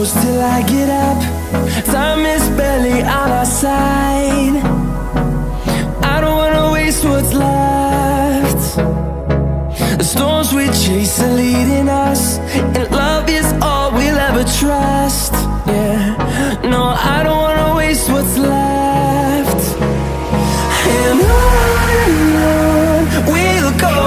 close till I get up. Time is barely on our side. I don't wanna waste what's left. The storms we chase are leading us, and love is all we'll ever trust. Yeah, no, I don't wanna waste what's left. And on we'll go,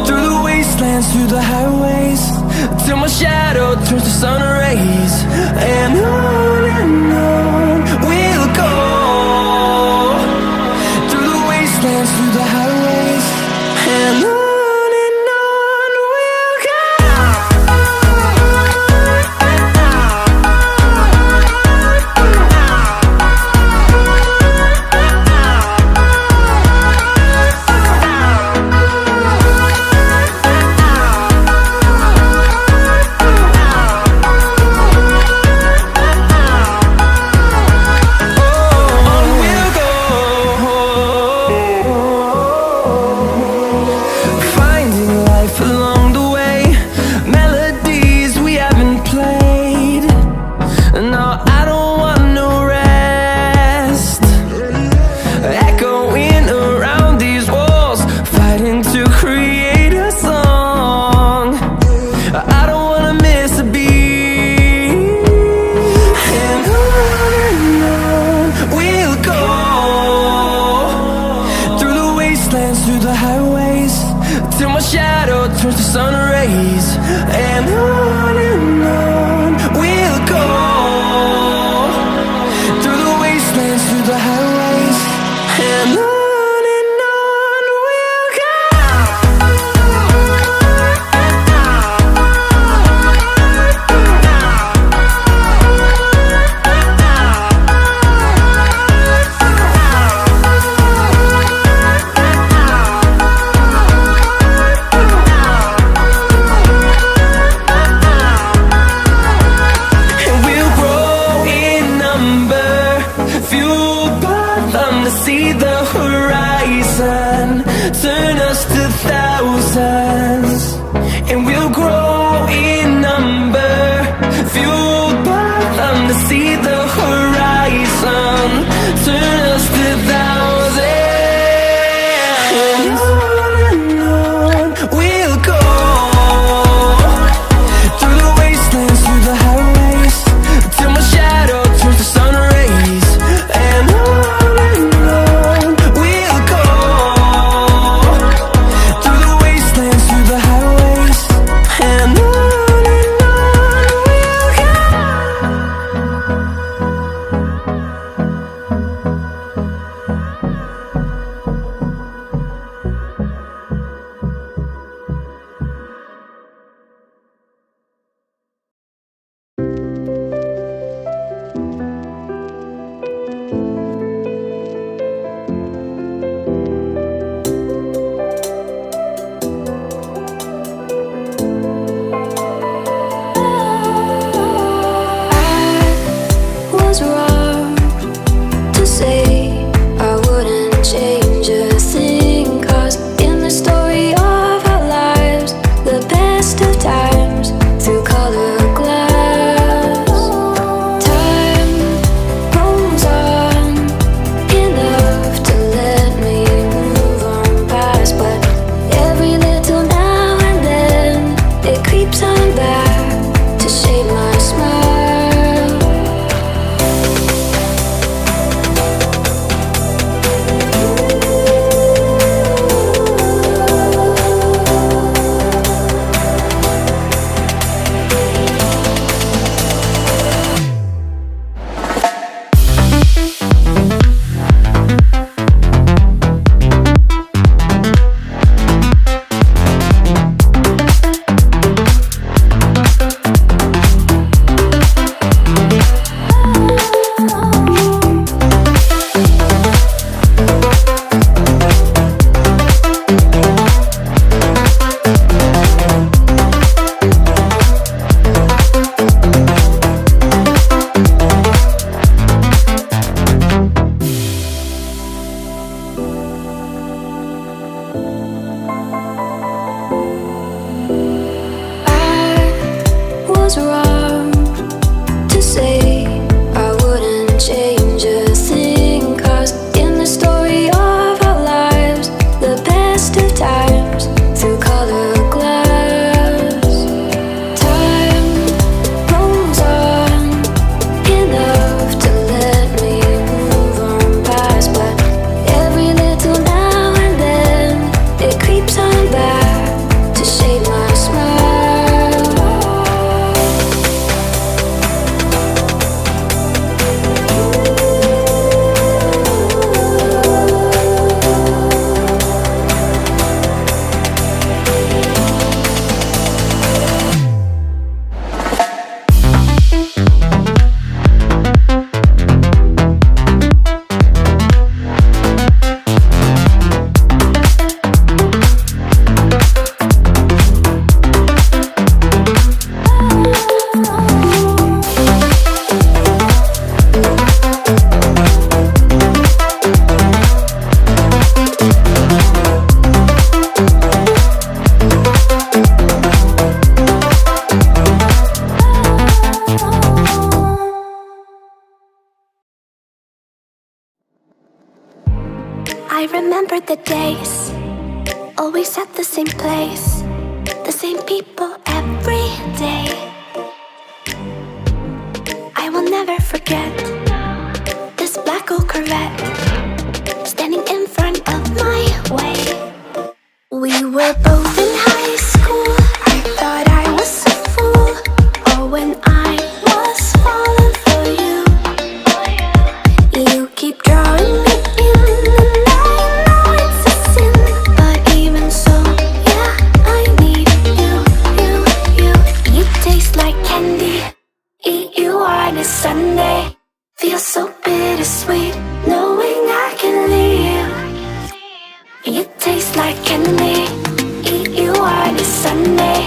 through the wastelands, through the highways, till my shadow turns to sun rays. And on we'll go, through the wastelands, through the highways, and on. Through the highways, till my shadow turns to sun rays. And on we'll go, through the wastelands, through the highways, and on. See the horizon, turn us to thousands, and we'll grow in number, fueled by them. To see the horizon, turn us to thousands, and on we'll go, through the wastelands, through the highways, till my shadow turns to sun rays. And back to shape my smile. I remember the days, always at the same place, the same people every day. I will never forget this black old Corvette standing in front of my way. We were both in high school. I thought I was a fool. Oh, when I was falling for you. You keep drawing me in, and I know it's a sin, but even so, yeah, I need you, you, you. You taste like candy. Eat you on a Sunday. Feel so bittersweet, knowing I can leave. You taste like candy. Eat you on a Sunday.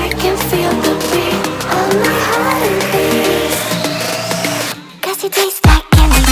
I can feel the beat of my heart and beats. 'Cause you taste like candy.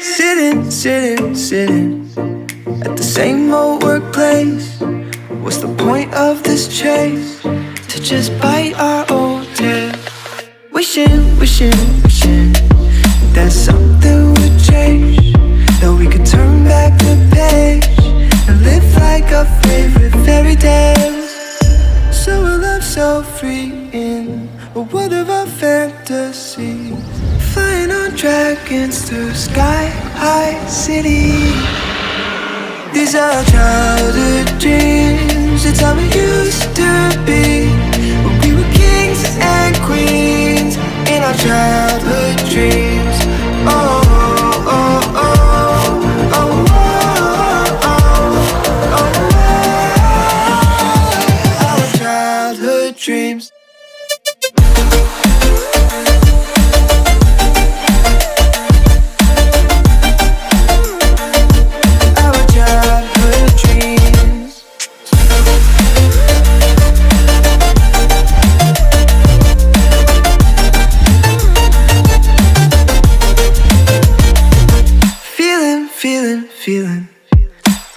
Sitting at the same old workplace. What's the point of this chase? To just bite our old tail. Wishing that something would change, that we could turn back the page and live like our favorite fairy tales. So a love so free in a world of our fantasies, flying on dragons through sky-high cities. These are childhood dreams. It's how we used to be when we were kings and queens in our childhood dreams. Oh, oh, oh, oh, oh, oh, oh, oh. Our childhood dreams.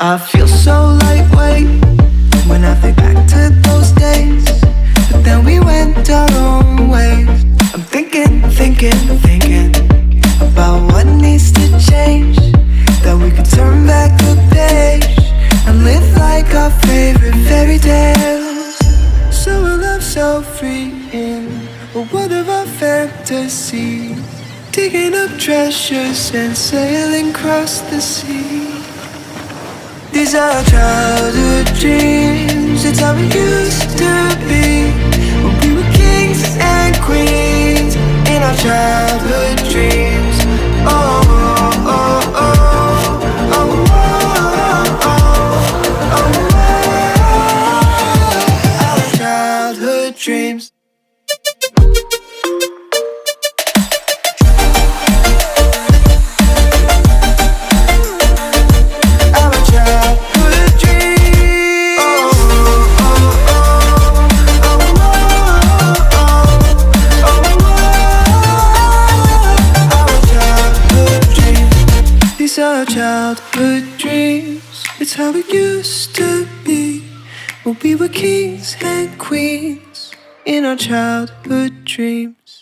I feel so lightweight when I think back to those days, but then we went our own ways. I'm thinking about what needs to change, that we could turn back the page and live like our favorite fairy tales. So a love so free in a world of our fantasies, digging up treasures and sailing across the sea. These are childhood dreams. It's how we used to be when we were kings and queens in our childhood dreams. Oh, oh, oh, oh, oh, oh, oh, oh, oh. childhood dreams. It's how it used to be when we were kings and queens in our childhood dreams.